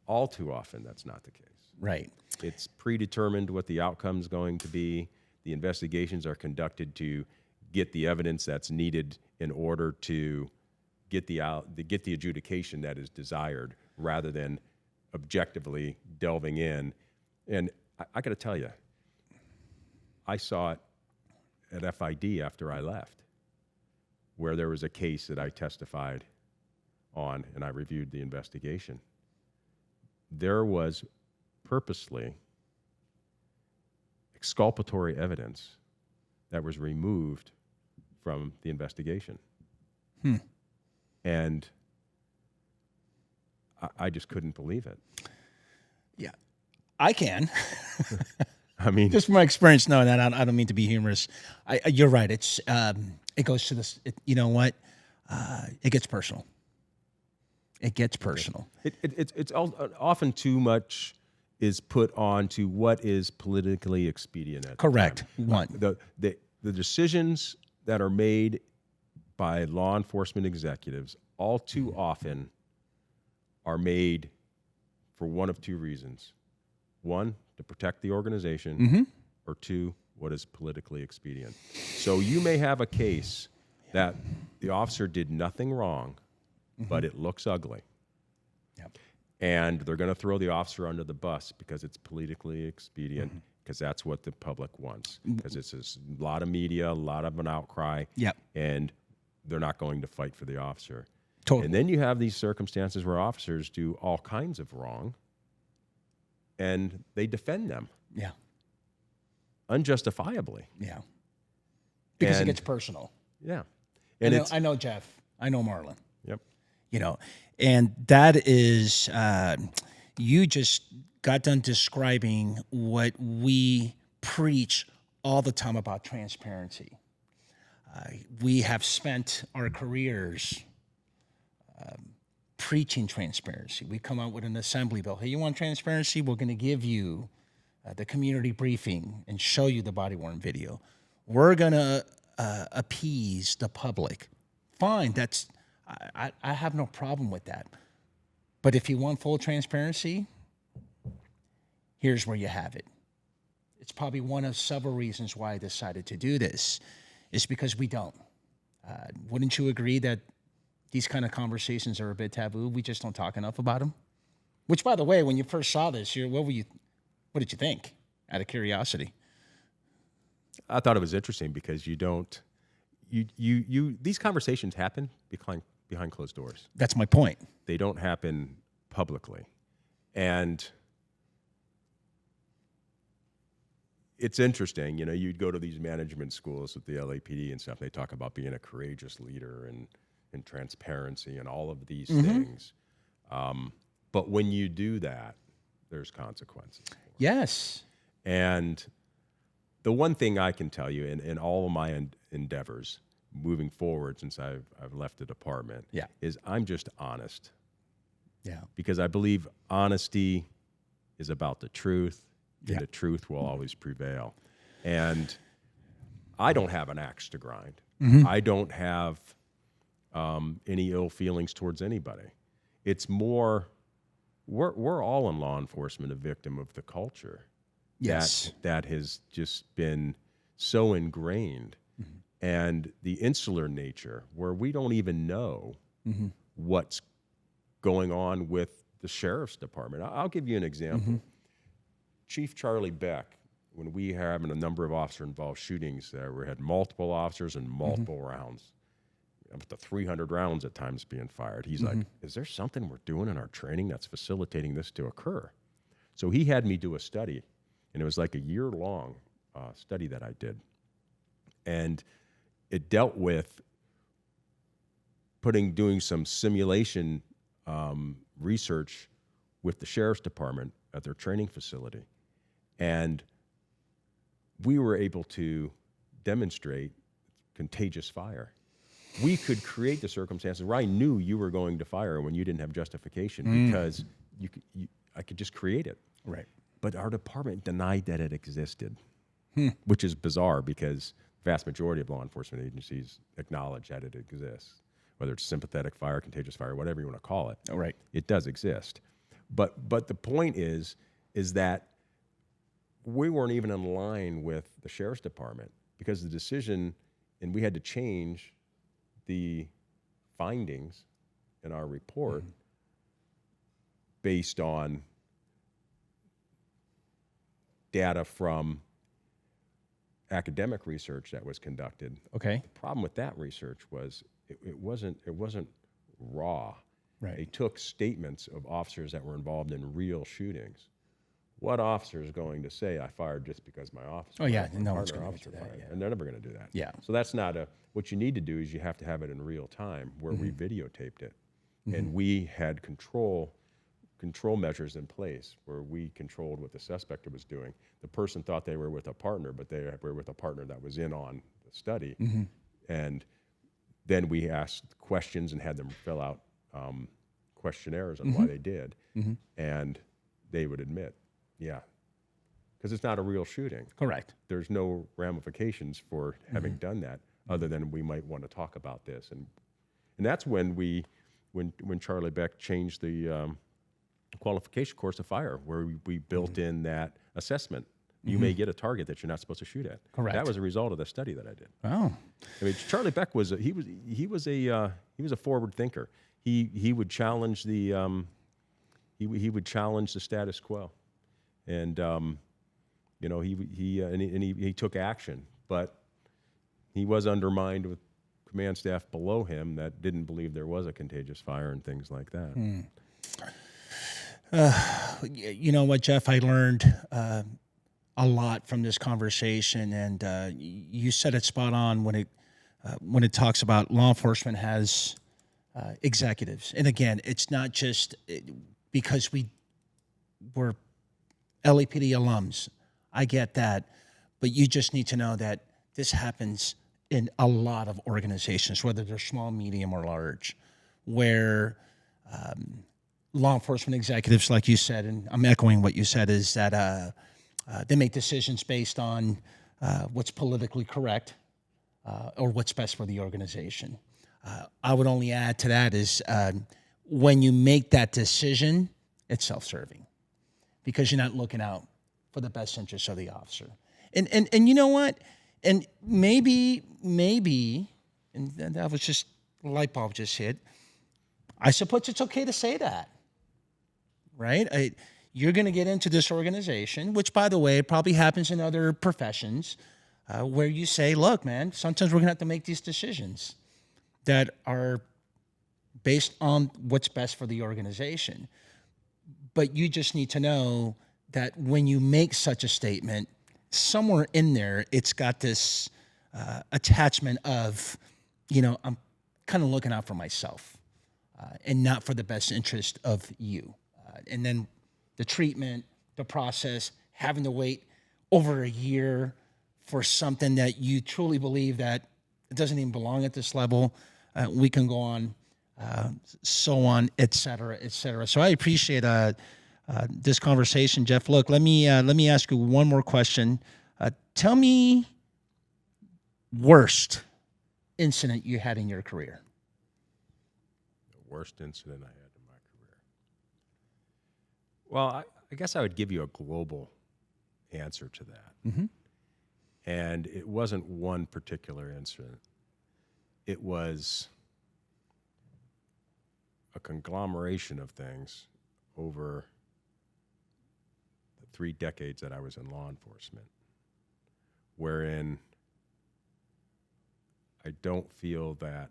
all too often that's not the case. Right. It's predetermined what the outcome's going to be. The investigations are conducted to get the evidence that's needed in order to get the adjudication that is desired, rather than objectively delving in. And I got to tell you, I saw it at FID after I left, where there was a case that I testified on and I reviewed the investigation. There was purposely exculpatory evidence that was removed from the investigation. And I just couldn't believe it. Yeah, I can. I mean, Just from my experience knowing that, I don't mean to be humorous. You're right. It goes to this. You know what? It gets personal. It gets personal. it's often too much is put on to what is politically expedient at Correct. the time. One. The decisions that are made by law enforcement executives all too often are made for one of two reasons. One, to protect the organization, or two, what is politically expedient. So you may have a case that the officer did nothing wrong, but it looks ugly. Yep. And they're going to throw the officer under the bus because it's politically expedient, because that's what the public wants. Because it's a lot of media, a lot of an outcry, Yep. and they're not going to fight for the officer. Totally. And then you have these circumstances where officers do all kinds of wrong, and they defend them Yeah. unjustifiably. Yeah. Because it And- gets personal. Yeah. I And know, I know Jeff. I know Marlon. Yep. You know, and that is, you just got done describing what we preach all the time about transparency. We have spent our careers preaching transparency. We come out with an assembly bill. Hey, you want transparency? We're going to give you the community briefing and show you the body-worn video. We're going to appease the public. Fine, that's I have no problem with that. But if you want full transparency, here's where you have it. It's probably one of several reasons why I decided to do this. It's because we don't. Wouldn't you agree that these kind of conversations are a bit taboo? We just don't talk enough about them. Which, by the way, when you first saw this, what did you think? Out of curiosity. I thought it was interesting because these conversations happen behind closed doors. That's my point. They don't happen publicly. And it's interesting, you'd go to these management schools with the LAPD and stuff. They talk about being a courageous leader and transparency and all of these things. But when you do that, there's consequences. Yes. And the one thing I can tell you in all of my endeavors moving forward since I've left the department is I'm just honest. Yeah. Because I believe honesty is about the truth, and the truth will always prevail. And I don't have an axe to grind. I don't have any ill feelings towards anybody. It's more, we're all in law enforcement a victim of the culture. Yes. That has just been so ingrained. And the insular nature, where we don't even know what's going on with the sheriff's department. I'll give you an example. Chief Charlie Beck, when we were having a number of officer-involved shootings there, we had multiple officers and multiple rounds, up to 300 rounds at times being fired. He's like, is there something we're doing in our training that's facilitating this to occur? So he had me do a study, and it was like a year-long study that I did. And it dealt with doing some simulation research with the sheriff's department at their training facility. And we were able to demonstrate contagious fire. We could create the circumstances where I knew you were going to fire when you didn't have justification because I could just create it. Right. But our department denied that it existed, which is bizarre because the vast majority of law enforcement agencies acknowledge that it exists. whether it's sympathetic fire, contagious fire, whatever you want to call it. Oh, right. It does exist. But the point is that we weren't even in line with the sheriff's department because the decision, and we had to change the findings in our report based on data from academic research that was conducted. Okay. The problem with that research was it wasn't raw. Right. They took statements of officers that were involved in real shootings. What officer is going to say, I fired just because my officer? Oh, yeah, my no one's partner going to officer do that, fired? yeah. And they're never going to do that. Yeah. So that's not what you need to do is you have to have it in real time where we videotaped it. And we had control measures in place where we controlled what the suspect was doing. The person thought they were with a partner, but they were with a partner that was in on the study. And then we asked questions and had them fill out questionnaires on why they did. And they would admit, yeah, because it's not a real shooting. Correct. There's no ramifications for having done that other than we might want to talk about this. And that's when when Charlie Beck changed the qualification course to fire, where we built in that assessment. You may get a target that you're not supposed to shoot at. Correct. That was a result of the study that I did. Oh. I mean, Charlie Beck was he was a forward thinker. He would challenge the he would challenge the status quo, and you know he took action, but he was undermined with command staff below him that didn't believe there was a contagious fire and things like that. You know what, Jeff? I learned a lot from this conversation, and you said it spot on when it talks about law enforcement has executives. And again, it's not just because we're LAPD alums. I get that, but you just need to know that this happens in a lot of organizations, whether they're small, medium, or large, where law enforcement executives, like you said, and I'm echoing what you said, is that they make decisions based on what's politically correct or what's best for the organization. I would only add to that is when you make that decision, it's self-serving because you're not looking out for the best interest of the officer. And you know what? And maybe, and that was just a light bulb just hit. I suppose it's okay to say that, right? You're going to get into this organization, which, by the way, probably happens in other professions, where you say, look, man, sometimes we're going to have to make these decisions that are based on what's best for the organization. But you just need to know that when you make such a statement, somewhere in there, it's got this attachment of, you know, I'm kind of looking out for myself and not for the best interest of you. And then the treatment, the process, having to wait over a year for something that you truly believe that it doesn't even belong at this level. We can go on, so on, et cetera, et cetera. So I appreciate this conversation, Jeff. Look, let me ask you one more question. Tell me worst incident you had in your career. The worst incident I had in my career. Well, I guess I would give you a global answer to that. And it wasn't one particular incident. It was a conglomeration of things over the 3 decades that I was in law enforcement, wherein I don't feel that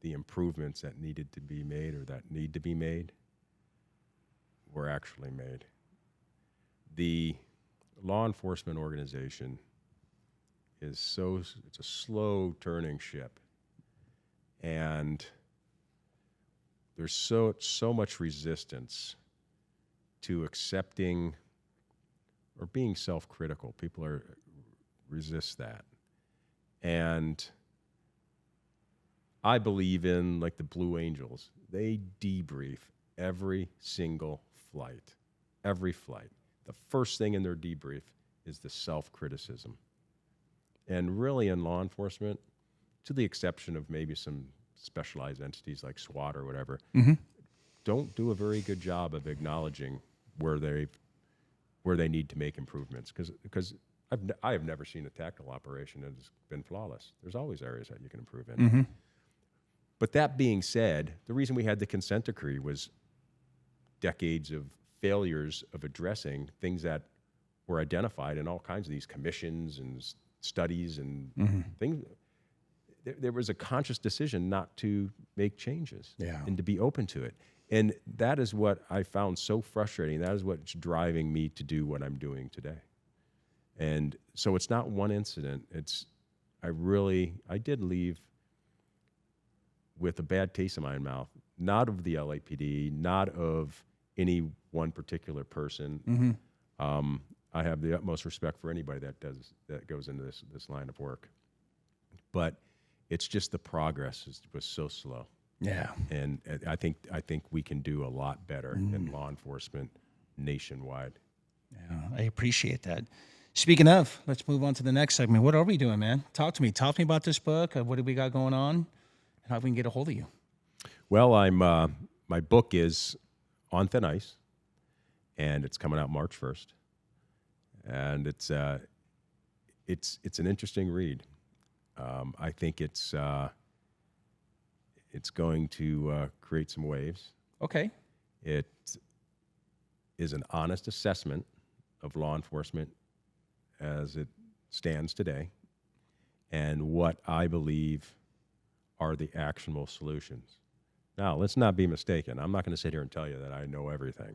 the improvements that needed to be made or that need to be made were actually made. The law enforcement organization it's a slow turning ship, and there's so much resistance to accepting or being self-critical. People resist that. And I believe in, like, the Blue Angels. They debrief every single flight. Every flight. The first thing in their debrief is the self-criticism. And really, in law enforcement, to the exception of maybe some specialized entities like SWAT or whatever, don't do a very good job of acknowledging where they need to make improvements. Because I have never seen a tactical operation that has been flawless. There's always areas that you can improve in. But that being said, the reason we had the consent decree was decades of failures of addressing things that were identified in all kinds of these commissions and studies and things. There was a conscious decision not to make changes and to be open to it. And that is what I found so frustrating. That is what's driving me to do what I'm doing today. And so it's not one incident. I did leave with a bad taste in my mouth, not of the LAPD, not of any one particular person. I have the utmost respect for anybody that goes into this line of work. But it's just the progress was so slow. Yeah. And I think we can do a lot better in law enforcement nationwide. Yeah, I appreciate that. Speaking of, let's move on to the next segment. What are we doing, man? Talk to me about this book. What do we got going on? And how we can get a hold of you? Well, my book is On Thin Ice, and it's coming out March 1st. And it's an interesting read. I think it's going to create some waves. Okay. It is an honest assessment of law enforcement as it stands today and what I believe are the actionable solutions. Now, let's not be mistaken. I'm not going to sit here and tell you that I know everything.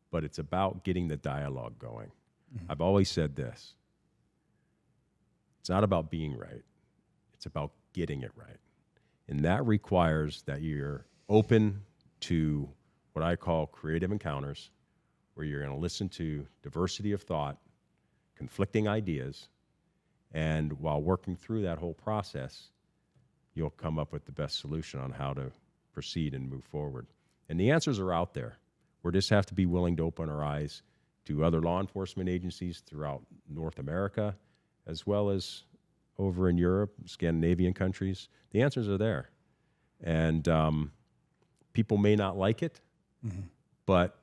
But it's about getting the dialogue going. I've always said this. It's not about being right. It's about getting it right. And that requires that you're open to what I call creative encounters, where you're going to listen to diversity of thought, conflicting ideas, and while working through that whole process, you'll come up with the best solution on how to proceed and move forward. And the answers are out there. We just have to be willing to open our eyes to other law enforcement agencies throughout North America, as well as over in Europe, Scandinavian countries. The answers are there. And people may not like it, but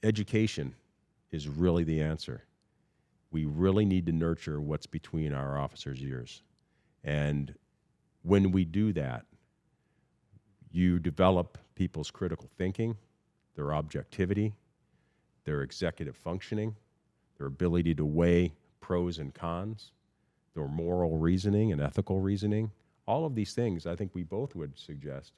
education is really the answer. We really need to nurture what's between our officers' ears. And when we do that, you develop people's critical thinking, their objectivity, their executive functioning, their ability to weigh pros and cons, their moral reasoning and ethical reasoning. All of these things, I think we both would suggest,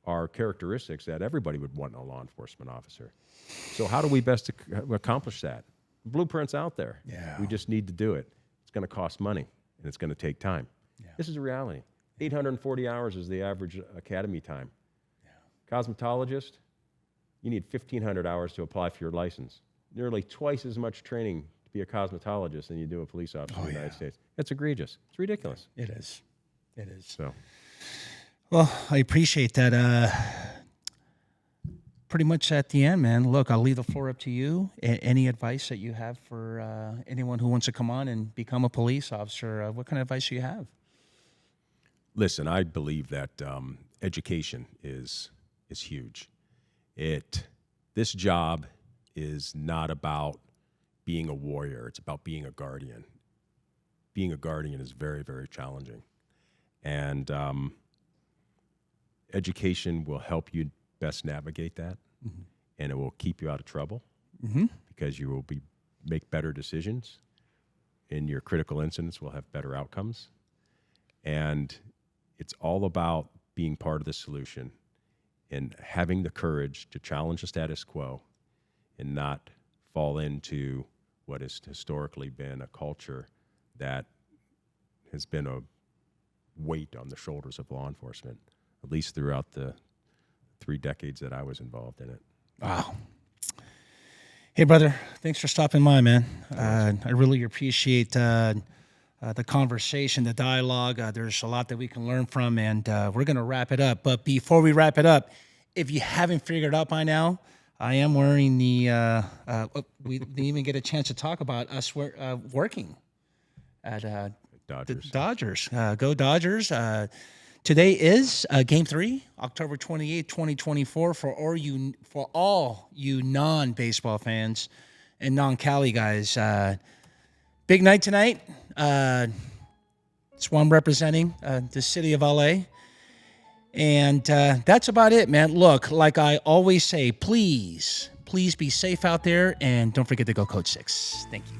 are characteristics that everybody would want in a law enforcement officer. So how do we best accomplish that? Blueprint's out there. Yeah. We just need to do it. It's going to cost money, and it's going to take time. Yeah. This is a reality. 840 hours is the average academy time. Yeah. Cosmetologist, you need 1,500 hours to apply for your license. Nearly twice as much training to be a cosmetologist than you do a police officer in the United States. It's egregious. It's ridiculous. It is. It is. So, well, I appreciate that. Pretty much at the end, man. Look, I'll leave the floor up to you. Any advice that you have for anyone who wants to come on and become a police officer? What kind of advice do you have? Listen, I believe that education is huge. This job is not about being a warrior. It's about being a guardian. Being a guardian is very, very challenging. And education will help you best navigate that, and it will keep you out of trouble because you will make better decisions, and your critical incidents will have better outcomes. And it's all about being part of the solution and having the courage to challenge the status quo and not fall into what has historically been a culture that has been a weight on the shoulders of law enforcement, at least throughout the 3 decades that I was involved in it. Wow. Hey, brother, thanks for stopping by, man. I really appreciate the conversation, the dialogue. There's a lot that we can learn from, and we're going to wrap it up. But before we wrap it up, if you haven't figured out by now, I am wearing the, we didn't even get a chance to talk about us working at Dodgers. Dodgers. Go Dodgers. Today is Game 3, October 28th, 2024, for all you non-baseball fans and non-Cali guys. Big night tonight. It's one representing the city of LA. And that's about it, man. Look, like I always say, please be safe out there, and don't forget to go Code 6. Thank you.